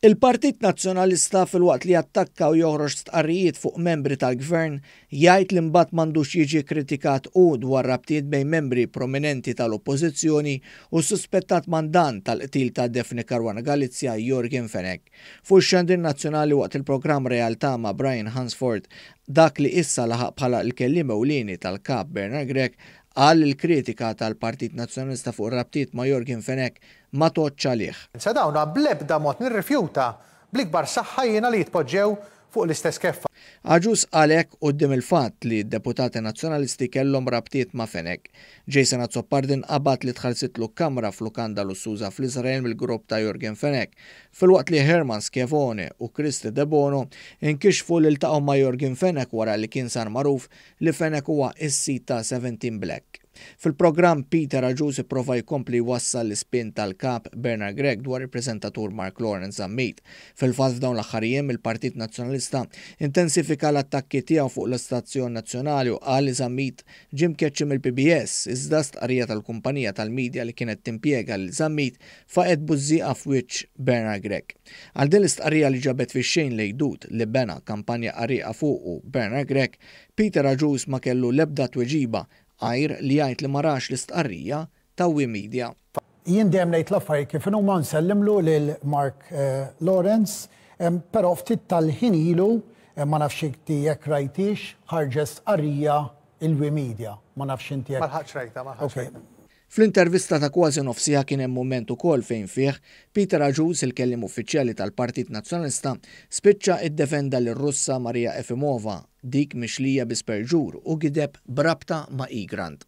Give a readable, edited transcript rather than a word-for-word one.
Il-Partit Nazzjonalista filwaqt li attakka u joħroġ stqarrijiet fuq membri tal-Gvern jgħid li mbagħad m'għandux jiġi kritikat dwar rabtiet bejn membri prominenti tal-Oppożizzjoni u suspettat mandant tal-qtil ta' Defni Caruana Galizja Jorgen Fenech. Fuq ix-xandir nazzjonali waqt il-programm Realtà ma' Brian Hansford dak li issa laħaq bħala l-kelliem ewlieni tal-kap Bernard Gregg qal il-kritika tal-Partit Nazzjonalista fuq rabtiet ma' Jorgen Fenech ma toċċ għalih. Sa dawna bl-ebda mod nirrifjuta bl-ikbar saħħa jiena li jitpoġġew fuq l-istess keffa. Aġus għalhekk quddiem il-fatt li d-deputati nazzjonalisti kellhom rabtiet ma' Fenech. Jason Azzopardin qabad li tħallsitlu kamra f'lukanda lussuża fl-Iżrael mill-grupp ta' Jorgen Fenech. Filwaqt li Herman Schiavone u Kristi De Bono inkixfu li ltaqgħu ma' Jorgen Fenech wara li kien sar magħruf li Fenech huwa is-sit ta' 17 Black. Fil-programm Peter Aġus ipprova jkompli jwassal l-ispin tal-kap Bernard Gregg dwar il-preżentatur Mark Lawrence Zammit. Fil-fatt f'dawn l-aħħar jiem il-Partit Nazzjonalista intensifika l-attakki tiegħu fuq l-istazzjon nazzjonali u qal li Zammit ġie mkeċċi mill-PBS iżda stqarrija tal-kumpanija tal-medja li kienet timpjega lil Zammit faqet bużżieqa f'wiċċ Bernard Gregg. Għal din l-istqarrija li ġabet fix-xejn lejdut li bena kampanja qarrieqa fuqu Bernard Gregg, Peter Aġus ma kellu l-ebda tweġiba għajr li jgħid li marax l-istqarrija ta' Wikimedia. Jien dejjem ngħid l-affarijiet kif huma nsellimlu lil Mark Lawrence, però ftit tal-ħin ilu ma nafx inti jekk rajtix ħarġet stqarrija il-Wikimedia. Ma nafx inti jekk. Ma ħadx rajta, Fl-intervista ta' kważi nofsija kien hemm mument ukoll fejn fih Peter Aġus il-kelliem uffiċjali tal-Partit Nazzjonalista spiċċa iddefenda lir-Russa Marija Efimova dik mixlija bi sperġur u gideb brabta ma' Igrant.